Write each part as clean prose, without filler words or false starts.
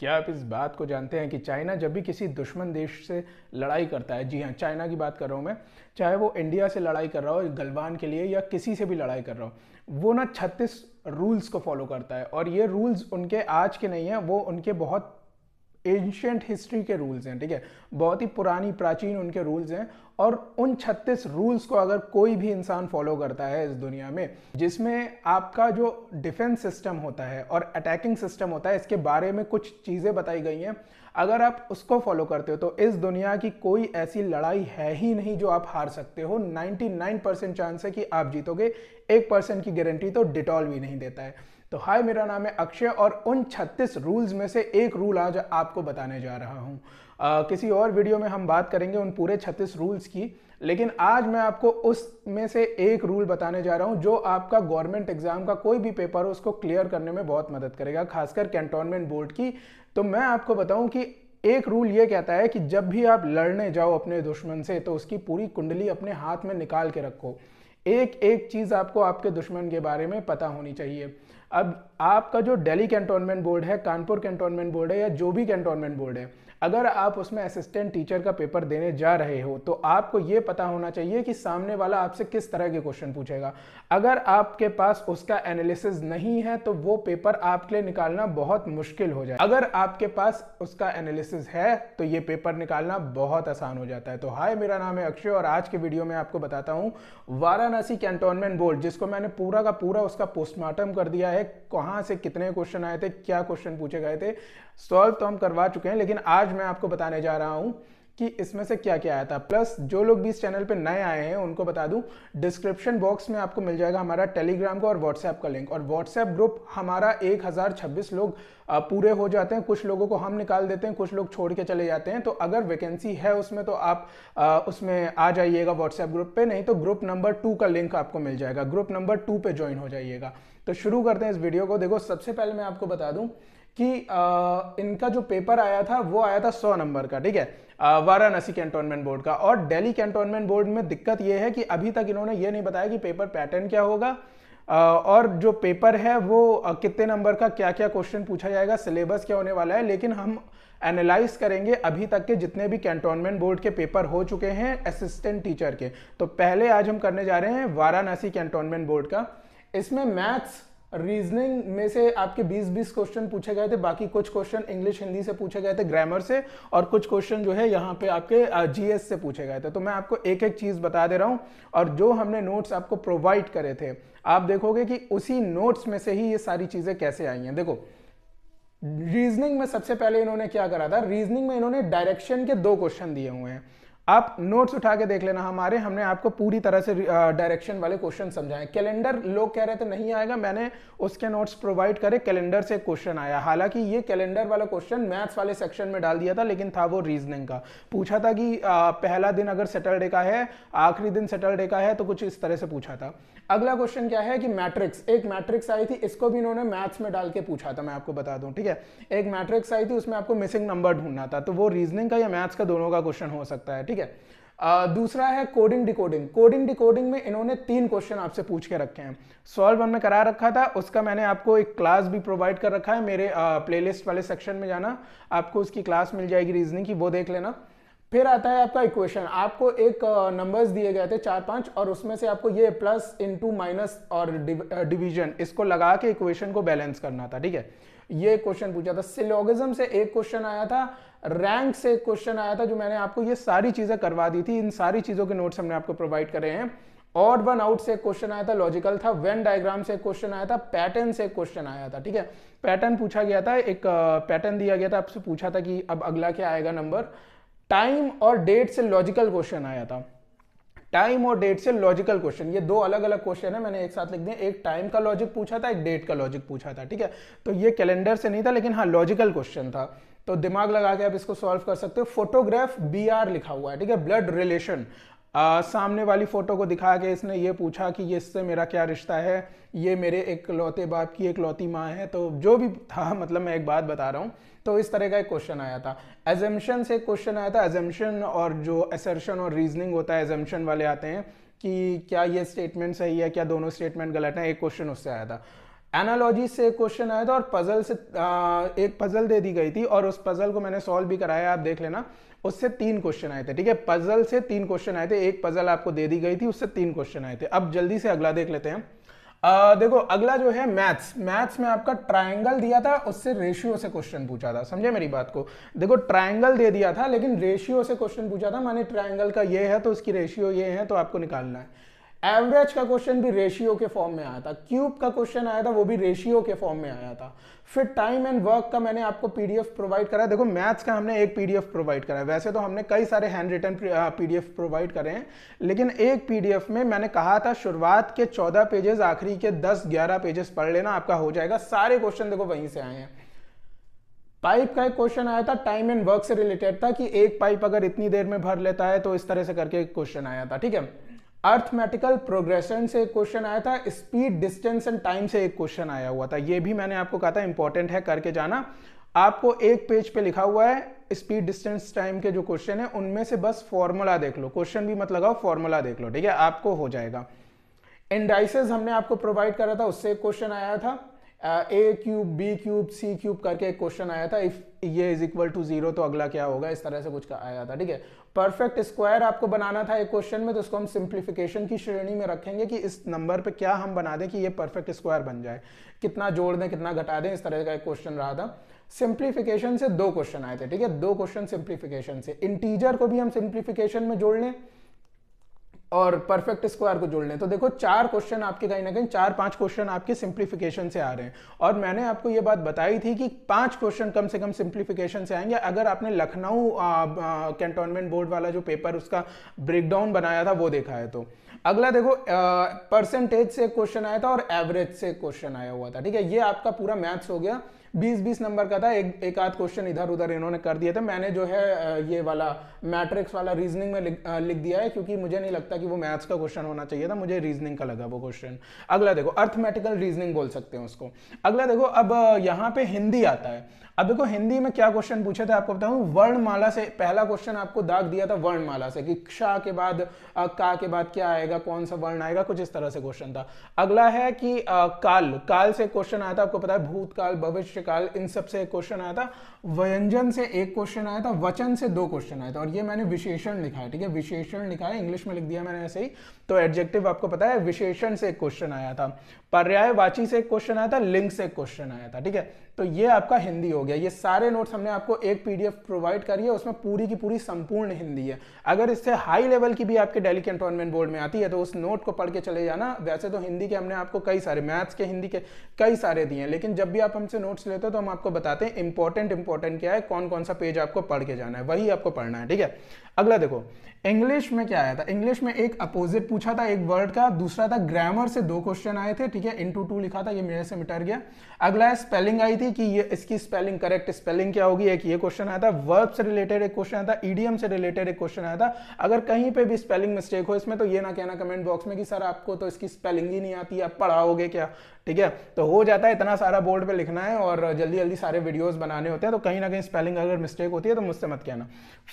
क्या आप इस बात को जानते हैं कि चाइना जब भी किसी दुश्मन देश से लड़ाई करता है, जी हाँ, चाइना की बात कर रहा हूँ मैं, चाहे वो इंडिया से लड़ाई कर रहा हो गलवान के लिए या किसी से भी लड़ाई कर रहा हो, वो ना 36 रूल्स को फॉलो करता है। और ये रूल्स उनके आज के नहीं हैं, वो उनके बहुत एंशियंट हिस्ट्री के रूल्स हैं। ठीक है, बहुत ही पुरानी प्राचीन उनके रूल्स हैं। और उन 36 रूल्स को अगर कोई भी इंसान फॉलो करता है इस दुनिया में, जिसमें आपका जो डिफेंस सिस्टम होता है और अटैकिंग सिस्टम होता है, इसके बारे में कुछ चीज़ें बताई गई हैं, अगर आप उसको फॉलो करते हो तो इस दुनिया की कोई ऐसी लड़ाई है ही नहीं जो आप हार सकते हो। 99% चांस है कि आप जीतोगे, 1% की गारंटी तो डिटॉल भी नहीं देता है। तो हाय, मेरा नाम है अक्षय और उन 36 रूल्स में से एक रूल आज आपको बताने जा रहा हूं। किसी और वीडियो में हम बात करेंगे उन पूरे 36 रूल्स की, लेकिन आज मैं आपको उसमें से एक रूल बताने जा रहा हूं जो आपका गवर्नमेंट एग्जाम का कोई भी पेपर हो उसको क्लियर करने में बहुत मदद करेगा, खासकर कैंटोनमेंट बोर्ड की। तो मैं आपको बताऊं कि एक रूल ये कहता है कि जब भी आप लड़ने जाओ अपने दुश्मन से तो उसकी पूरी कुंडली अपने हाथ में निकाल के रखो। एक एक चीज आपको आपके दुश्मन के बारे में पता होनी चाहिए। अब आपका जो दिल्ली कैंटोनमेंट बोर्ड है, कानपुर कैंटोनमेंट बोर्ड है या जो भी कैंटोनमेंट बोर्ड है, अगर आप उसमें असिस्टेंट टीचर का पेपर देने जा रहे हो तो आपको यह पता होना चाहिए कि सामने वाला आपसे किस तरह के क्वेश्चन पूछेगा। अगर आपके पास उसका एनालिसिस नहीं है तो वो पेपर आपके लिए निकालना बहुत मुश्किल हो जाए। अगर आपके पास उसका एनालिसिस है तो ये पेपर निकालना बहुत आसान हो जाता है। तो हाय, मेरा नाम है अक्षय और आज के वीडियो में आपको बताता हूं वाराणसी कैंटोनमेंट बोर्ड, जिसको मैंने पूरा का पूरा उसका पोस्टमार्टम कर दिया है, कहां से कितने क्वेश्चन आए थे, क्या क्वेश्चन पूछे गए थे, सॉल्व तो हम करवा चुके हैं, लेकिन आज मैं आपको बताने जा रहा हूं कि इसमें से क्या क्या आया था। प्लस जो लोग भी इस चैनल पे नए आए हैं उनको बता दूं, डिस्क्रिप्शन बॉक्स में आपको मिल जाएगा हमारा टेलीग्राम का और व्हाट्सएप का लिंक। और व्हाट्सएप ग्रुप हमारा 1026 लोग पूरे हो जाते हैं। कुछ लोगों को हम निकाल देते हैं, कुछ लोग छोड़ के चले जाते हैं। तो अगर वैकेंसी है उसमें तो आप उसमें आ जाइएगा व्हाट्सएप ग्रुप पे, नहीं तो ग्रुप नंबर 2 का लिंक आपको मिल जाएगा, ग्रुप नंबर 2 पे ज्वाइन हो जाइएगा। तो शुरू करते हैं इस वीडियो को। देखो, सबसे पहले मैं आपको बता दूं कि इनका जो पेपर आया था वो आया था 100 नंबर का। ठीक है, वाराणसी कैंटोनमेंट बोर्ड का। और दिल्ली कैंटोनमेंट बोर्ड में दिक्कत ये है कि अभी तक इन्होंने ये नहीं बताया कि पेपर पैटर्न क्या होगा और जो पेपर है वो कितने नंबर का, क्या क्या क्वेश्चन पूछा जाएगा, सिलेबस क्या होने वाला है। लेकिन हम एनालाइज करेंगे अभी तक के जितने भी कैंटोनमेंट बोर्ड के पेपर हो चुके हैं असिस्टेंट टीचर के। तो पहले आज हम करने जा रहे हैं वाराणसी कैंटोनमेंट बोर्ड का। इसमें मैथ्स रीजनिंग में से आपके 20-20 क्वेश्चन पूछे गए थे, बाकी कुछ क्वेश्चन इंग्लिश हिंदी से पूछे गए थे, ग्रामर से, और कुछ क्वेश्चन जो है यहाँ पे आपके जीएस से पूछे गए थे। तो मैं आपको एक एक चीज बता दे रहा हूँ और जो हमने नोट्स आपको प्रोवाइड करे थे आप देखोगे कि उसी नोट्स में से ही ये सारी चीजें कैसे आई हैं। देखो, रीजनिंग में सबसे पहले इन्होंने क्या करा था, रीजनिंग में इन्होंने डायरेक्शन के 2 क्वेश्चन दिए हुए हैं। आप नोट्स उठा के देख लेना, हमने आपको पूरी तरह से डायरेक्शन वाले क्वेश्चन समझाए। कैलेंडर लोग कह रहे थे नहीं आएगा, मैंने उसके नोट्स प्रोवाइड करे, कैलेंडर से क्वेश्चन आया। हालांकि ये कैलेंडर वाला क्वेश्चन मैथ्स वाले सेक्शन में डाल दिया था, लेकिन था वो रीजनिंग का। पूछा था कि पहला दिन अगर सैटरडे का है, आखिरी दिन सैटरडे का है, तो कुछ इस तरह से पूछा था। अगला क्वेश्चन क्या है कि मैट्रिक्स, एक मैट्रिक्स आई थी, इसको भी इन्होंने मैथ्स में डाल के पूछा था, मैं आपको बता दूं। ठीक है, एक मैट्रिक्स आई थी, उसमें आपको मिसिंग नंबर ढूंढना था, तो वो रीजनिंग का या मैथ्स का दोनों का क्वेश्चन हो सकता है। ठीक है, दूसरा है कोडिंग डिकोडिंग। कोडिंग डिकोडिंग में इन्होंने 3 क्वेश्चन आपसे पूछ के रखे हैं। सॉल्व हमने करा रखा था, उसका मैंने आपको एक क्लास भी प्रोवाइड कर रखा है, मेरे प्लेलिस्ट वाले सेक्शन में जाना, आपको उसकी क्लास मिल जाएगी रीजनिंग की, वो देख लेना। फिर आता है आपका इक्वेशन। आपको एक नंबर्स दिए गए थे 4-5 और उसमें से आपको ये प्लस इनटू माइनस और डिवीजन, इसको लगा के इक्वेशन को बैलेंस करना था। ठीक है, ये क्वेश्चन पूछा था। सिलोगिज्म से एक क्वेश्चन आया था, रैंक से एक क्वेश्चन आया था, जो मैंने आपको ये सारी चीजें करवा दी थी। इन सारी चीजों के नोट्स हमने आपको प्रोवाइड करे हैं। ऑड वन आउट से एक क्वेश्चन आया था, लॉजिकल था। वेन डायग्राम से एक क्वेश्चन आया था, पैटर्न से एक क्वेश्चन आया था। ठीक है, पैटर्न पूछा गया था, एक पैटर्न दिया गया था, आपसे पूछा था कि अब अगला क्या आएगा नंबर। टाइम और डेट से लॉजिकल क्वेश्चन आया था, टाइम और डेट से लॉजिकल क्वेश्चन, ये 2 अलग अलग क्वेश्चन है, मैंने एक साथ लिख दिया। एक टाइम का लॉजिक पूछा था, एक डेट का लॉजिक पूछा था। ठीक है, तो ये कैलेंडर से नहीं था, लेकिन हाँ लॉजिकल क्वेश्चन था, तो दिमाग लगा के आप इसको सॉल्व कर सकते हो। फोटोग्राफ BR लिखा हुआ है। ठीक है, ब्लड रिलेशन, सामने वाली फोटो को दिखा के इसने ये पूछा कि ये इससे मेरा क्या रिश्ता है, ये मेरे एक लौते बाप की एक लौती माँ है। तो जो भी था, मतलब मैं एक बात बता रहा हूँ, तो इस तरह का एक क्वेश्चन आया था। एजम्पशन से एक क्वेश्चन आया था, एजम्पशन और जो असर्शन और रीजनिंग होता है, एजम्पशन वाले आते हैं कि क्या ये स्टेटमेंट सही है, क्या दोनों स्टेटमेंट गलत है, एक क्वेश्चन उससे आया था। एनालॉजी से एक क्वेश्चन आया था और पजल से एक पजल दे दी गई थी और उस पजल को मैंने सॉल्व भी कराया, आप देख लेना। उससे 3 क्वेश्चन आए थे, ठीक है, पजल से 3 क्वेश्चन आए थे, एक पजल आपको दे दी गई थी, उससे 3 क्वेश्चन आए थे। अब जल्दी से अगला देख लेते हैं। देखो अगला जो है मैथ्स में आपका ट्रायंगल दिया था, उससे रेशियो से क्वेश्चन पूछा था, समझे मेरी बात को। देखो ट्रायंगल दे दिया था लेकिन रेशियो से क्वेश्चन पूछा था, माने ट्रायंगल का ये है तो उसकी रेशियो ये है, तो आपको निकालना है। एवरेज का क्वेश्चन भी रेशियो के फॉर्म में आया था, क्यूब का क्वेश्चन आया था वो भी रेशियो के फॉर्म में आया था। फिर टाइम एंड वर्क का मैंने आपको पीडीएफ प्रोवाइड करा। देखो मैथ्स का हमने एक पीडीएफ प्रोवाइड करा है, वैसे तो हमने कई सारे हैंड रिटन पीडीएफ प्रोवाइड करे हैं, लेकिन एक पीडीएफ में मैंने कहा था शुरुआत के 14 पेजेस, आखिरी के 10-11 पेजेस पढ़ लेना, आपका हो जाएगा। सारे क्वेश्चन देखो वहीं से आए हैं। पाइप का एक क्वेश्चन आया था, टाइम एंड वर्क से रिलेटेड था कि एक पाइप अगर इतनी देर में भर लेता है तो इस तरह से करके एक क्वेश्चन आया था, ठीक है। अर्थमेटिकल प्रोग्रेशन से एक क्वेश्चन आया था, स्पीड डिस्टेंस एंड टाइम से एक क्वेश्चन आया हुआ था, ये भी मैंने आपको कहा था इंपॉर्टेंट है, करके जाना। आपको एक पेज पे लिखा हुआ है स्पीड डिस्टेंस टाइम के जो क्वेश्चन है उनमें से बस फॉर्मूला देख लो, क्वेश्चन भी मत लगाओ, फॉर्मूला देख लो, ठीक है, आपको हो जाएगा। इंडाइसेस हमने आपको प्रोवाइड करा था, उससे एक क्वेश्चन आया था। ए cube B cube C cube करके एक क्वेश्चन आया था, इफ ये इज इक्वल टू 0 तो अगला क्या होगा, इस तरह से कुछ का आया था, ठीक है। परफेक्ट स्क्वायर आपको बनाना था एक क्वेश्चन में, तो उसको हम सिंप्लीफिकेशन की श्रेणी में रखेंगे कि इस नंबर पे क्या हम बना दें कि ये परफेक्ट स्क्वायर बन जाए, कितना जोड़ दें कितना घटा दें, इस तरह का एक क्वेश्चन रहा था। सिंप्लीफिकेशन से 2 क्वेश्चन आए थे, ठीक है, 2 क्वेश्चन सिंप्लीफिकेशन से। इंटीजर को भी हम सिंप्लीफिकेशन में जोड़ लें और परफेक्ट स्क्वायर को जोड़ लें, तो देखो 4 क्वेश्चन आपके कहीं ना कहीं 4-5 क्वेश्चन आपके सिंप्लीफिकेशन से आ रहे हैं। और मैंने आपको ये बात बताई थी कि 5 क्वेश्चन कम से कम सिंप्लीफिकेशन से आएंगे। अगर आपने लखनऊ कैंटोनमेंट बोर्ड वाला जो पेपर उसका ब्रेकडाउन बनाया था वो देखा है तो। अगला देखो परसेंटेज से क्वेश्चन आया था और एवरेज से क्वेश्चन आया हुआ था, ठीक है। ये आपका पूरा मैथ्स हो गया, 20-20 नंबर का था, एक आध क्वेश्चन इधर उधर इन्होंने कर दिए थे। मैंने जो है ये वाला मैट्रिक्स वाला रीजनिंग में लिख दिया है, क्योंकि मुझे नहीं लगता कि वो मैथ्स का क्वेश्चन होना चाहिए था, मुझे रीजनिंग का लगा वो क्वेश्चन। अगला देखो अर्थमेटिकल रीजनिंग बोल सकते हैं उसको। अगला देखो अब यहाँ पे हिंदी आता है। अब देखो हिंदी में क्या क्वेश्चन पूछे थे आपको बताऊं, वर्णमाला से पहला क्वेश्चन आपको दाग दिया था वर्णमाला से कि क्षा के बाद का के बाद क्या आएगा, कौन सा वर्ण आएगा, कुछ इस तरह से क्वेश्चन था। अगला है कि काल से क्वेश्चन आया था, आपको पता है भूतकाल भविष्यकाल इन सब से एक क्वेश्चन आया था। व्यंजन से एक क्वेश्चन आया था, वचन से 2 क्वेश्चन आया था, और ये मैंने विशेषण लिखा है, ठीक है, विशेषण लिखा है, इंग्लिश में लिख दिया मैंने ऐसे ही, तो एडजेक्टिव आपको पता है। विशेषण से एक क्वेश्चन आया था, पर्यायवाची से एक क्वेश्चन आया था, लिंग से एक क्वेश्चन आया था, ठीक है। तो ये आपका हिंदी हो गया। ये सारे नोट्स हमने आपको एक पीडीएफ प्रोवाइड करी है, उसमें पूरी की पूरी संपूर्ण हिंदी है। अगर इससे हाई लेवल की भी आपके दिल्ली कैंटोनमेंट बोर्ड में आती है तो उस नोट को पढ़ के चले जाना। वैसे तो हिंदी के हमने आपको कई सारे, मैथ्स के हिंदी के कई सारे दिए हैं, लेकिन जब भी आप हमसे नोट्स लेते हो तो हम आपको बताते हैं इंपॉर्टेंट क्या है, कौन कौन सा पेज आपको पढ़ के जाना है, वही आपको पढ़ना है, ठीक है। अगला देखो इंग्लिश में क्या आया था, इंग्लिश में एक अपोजिट पूछा था एक वर्ड का, दूसरा था ग्रामर से 2 क्वेश्चन आए थे, ठीक है, इनटू 2 लिखा था, ये मेरे से मिटर गया। अगला है स्पेलिंग आई थी कि ये इसकी स्पेलिंग करेक्ट स्पेलिंग क्या होगी, एक ये क्वेश्चन आया था। वर्ब से रिलेटेड एक क्वेश्चन आया था, ईडीएम से रिलेटेड एक क्वेश्चन आया था। अगर कहीं पे भी स्पेलिंग मिस्टेक हो इसमें तो ये ना कहना कमेंट बॉक्स में कि सर आपको तो इसकी स्पेलिंग ही नहीं आती, आप पढ़ाओगे क्या, ठीक है। तो हो जाता है, इतना सारा बोर्ड पे लिखना है और जल्दी जल्दी सारे वीडियोस बनाने होते हैं, तो कहीं ना कहीं स्पेलिंग अगर मिस्टेक होती है तो मुझसे मत कहना।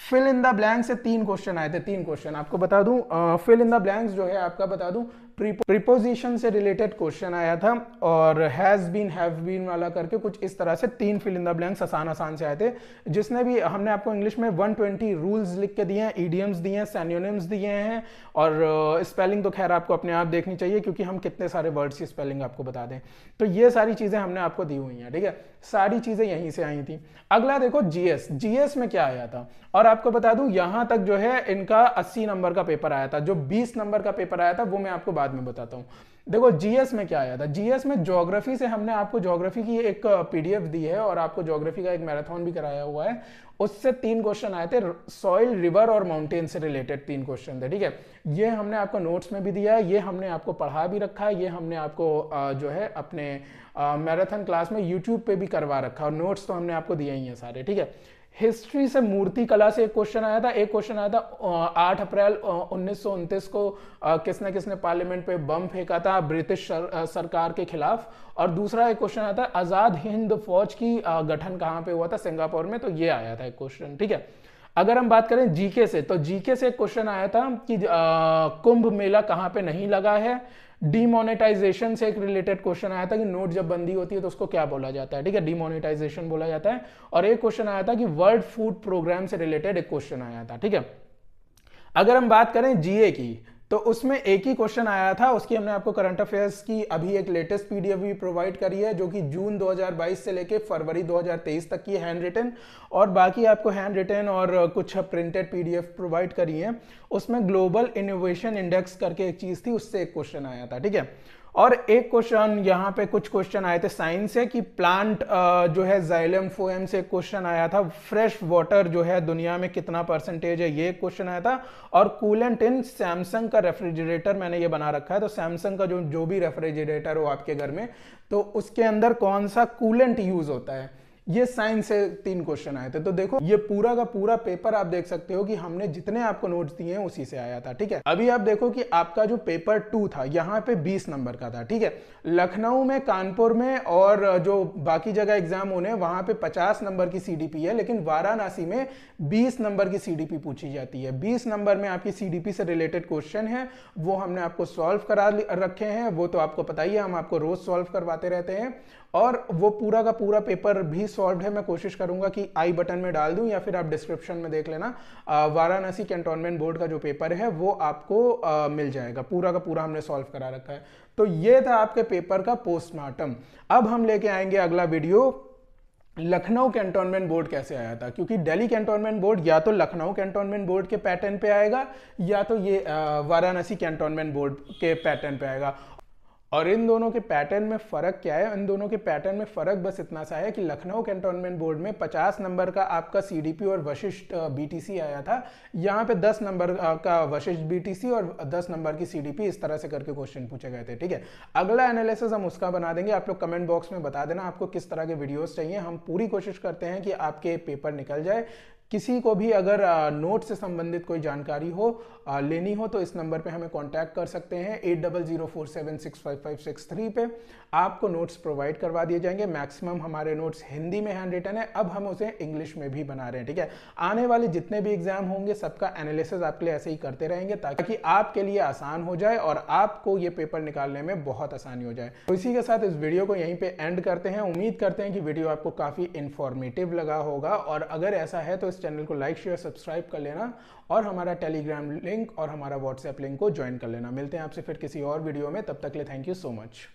फिल इन द ब्लैंक से 3 क्वेश्चन आए थे, 3 क्वेश्चन आपको बता दूं। फिल इन द ब्लैंक्स जो है आपका बता दूं प्रीपोजिशन से रिलेटेड क्वेश्चन आया था, और हैज बीन हैव बीन वाला करके कुछ इस तरह से 3 फिल इन द ब्लैंक्स आसान से आए थे। जिसने भी हमने आपको इंग्लिश में 120 रूल्स लिख के दिए हैं, इडियम्स दिए हैं, सैन्योनिम्स दिए हैं, और स्पेलिंग तो खैर आपको अपने आप देखनी चाहिए क्योंकि हम कितने सारे वर्ड्स की स्पेलिंग आपको बता दें। तो ये सारी चीजें हमने आपको दी हुई हैं, ठीक है, सारी चीजें यहीं से आई थी। अगला देखो जीएस में क्या आया था, और आपको बता दूं यहां तक जो है इनका 80 नंबर का पेपर आया था, जो 20 नंबर का पेपर आया था वो मैं आपको बाद में बताता हूं। देखो जीएस में क्या आया था, जीएस में ज्योग्राफी से हमने आपको ज्योग्राफी की एक पीडीएफ दी है और आपको ज्योग्राफी का एक मैराथन भी कराया हुआ है, उससे 3 क्वेश्चन आए थे। सॉइल, रिवर और माउंटेन से रिलेटेड 3 क्वेश्चन थे, ठीक है। ये हमने आपको नोट्स में भी दिया है, ये हमने आपको पढ़ा भी रखा है, ये हमने आपको जो है अपने मैराथन क्लास में यूट्यूब पे भी करवा रखा, और नोट्स तो हमने आपको दिए ही हैं सारे, ठीक है। हिस्ट्री से मूर्ति कला से एक क्वेश्चन आया था, एक क्वेश्चन आया था 8 अप्रैल 1929 को किसने किसने पार्लियामेंट पे बम फेंका था ब्रिटिश सरकार के खिलाफ, और दूसरा एक क्वेश्चन आया था आजाद हिंद फौज की गठन कहाँ पे हुआ था, सिंगापुर में, तो ये आया था एक क्वेश्चन, ठीक है। अगर हम बात करें जीके से, तो जीके से एक क्वेश्चन आया था कि कुंभ मेला कहाँ पे नहीं लगा है, डीमोनेटाइजेशन से एक रिलेटेड क्वेश्चन आया था कि नोट जब बंदी होती है तो उसको क्या बोला जाता है, ठीक है, डीमोनेटाइजेशन बोला जाता है। और एक क्वेश्चन आया था कि वर्ल्ड फूड प्रोग्राम से रिलेटेड एक क्वेश्चन आया था, ठीक है। अगर हम बात करें जीए की, तो उसमें एक ही क्वेश्चन आया था, उसकी हमने आपको करंट अफेयर्स की अभी एक लेटेस्ट पीडीएफ भी प्रोवाइड करी है, जो कि जून 2022 से लेके फरवरी 2023 तक की हैंड रिटन, और बाकी आपको हैंड रिटन और कुछ प्रिंटेड पीडीएफ प्रोवाइड करी है। उसमें ग्लोबल इनोवेशन इंडेक्स करके एक चीज थी, उससे एक क्वेश्चन आया था, ठीक है। और एक क्वेश्चन यहाँ पे कुछ क्वेश्चन आए थे साइंस से कि प्लांट जो है जाइलम फोएम से क्वेश्चन आया था, फ्रेश वाटर जो है दुनिया में कितना परसेंटेज है, ये क्वेश्चन आया था। और कूलेंट इन सैमसंग का रेफ्रिजरेटर मैंने ये बना रखा है, तो सैमसंग का जो भी रेफ्रिजरेटर हो आपके घर में, तो उसके अंदर कौन सा कूलेंट यूज होता है, ये साइंस से 3 क्वेश्चन आए थे। तो देखो ये पूरा का पूरा पेपर आप देख सकते हो कि हमने जितने आपको नोट्स दिए हैं उसी से आया था, ठीक है। अभी आप देखो कि आपका जो पेपर 2 था यहाँ पे 20 नंबर का था, ठीक है। लखनऊ में, कानपुर में और जो बाकी जगह एग्जाम होने वहां पे 50 नंबर की सीडीपी है, लेकिन वाराणसी में 20 नंबर की सीडीपी पूछी जाती है। 20 नंबर में आपकी सीडीपी से रिलेटेड क्वेश्चन है, वो हमने आपको सॉल्व करा रखे हैं, वो तो आपको पता ही है, हम आपको रोज सॉल्व करवाते रहते हैं। और वो पूरा का पूरा पेपर भी सॉल्व है, मैं कोशिश करूंगा कि आई बटन में डाल दूं या फिर आप डिस्क्रिप्शन में देख लेना। वाराणसी कैंटोनमेंट बोर्ड का जो पेपर है वो आपको मिल जाएगा, पूरा का पूरा हमने सॉल्व करा रखा है। तो ये था आपके पेपर का पोस्टमार्टम। अब हम लेके आएंगे अगला वीडियो, लखनऊ कैंटोनमेंट बोर्ड कैसे आया था, क्योंकि दिल्ली कैंटोनमेंट बोर्ड या तो लखनऊ कैंटोनमेंट बोर्ड के पैटर्न पे आएगा या तो ये वाराणसी कैंटोनमेंट बोर्ड के पैटर्न पे आएगा। और इन दोनों के पैटर्न में फर्क क्या है, इन दोनों के पैटर्न में फर्क बस इतना सा है कि लखनऊ कैंटोनमेंट बोर्ड में 50 नंबर का आपका सीडीपी और वशिष्ठ बीटीसी आया था, यहाँ पे 10 नंबर का वशिष्ठ बीटीसी और 10 नंबर की सीडीपी, इस तरह से करके क्वेश्चन पूछे गए थे, ठीक है। अगला एनालिसिस हम उसका बना देंगे, आप लोग कमेंट बॉक्स में बता देना आपको किस तरह के वीडियोस चाहिए, हम पूरी कोशिश करते हैं कि आपके पेपर निकल जाए। किसी को भी अगर नोट से संबंधित कोई जानकारी हो लेनी हो तो इस नंबर पे हमें कांटेक्ट कर सकते हैं 8004765563 पे, आपको नोट्स प्रोवाइड करवा दिए जाएंगे। मैक्सिमम हमारे नोट्स हिंदी में हैंड रिटन है, अब हम उसे इंग्लिश में भी बना रहे हैं, ठीक है। आने वाले जितने भी एग्जाम होंगे सबका एनालिसिस आपके लिए ऐसे ही करते रहेंगे ताकि आपके लिए आसान हो जाए और आपको ये पेपर निकालने में बहुत आसानी हो जाए। तो इसी के साथ इस वीडियो को यहीं पे एंड करते हैं। उम्मीद करते हैं कि वीडियो आपको काफी इंफॉर्मेटिव लगा होगा, और अगर ऐसा है तो इस चैनल को लाइक शेयर सब्सक्राइब कर लेना और हमारा टेलीग्राम लिंक और हमारा व्हाट्सएप लिंक को ज्वाइन कर लेना। मिलते हैं आपसे फिर किसी और वीडियो में, तब तक के लिए थैंक यू सो मच।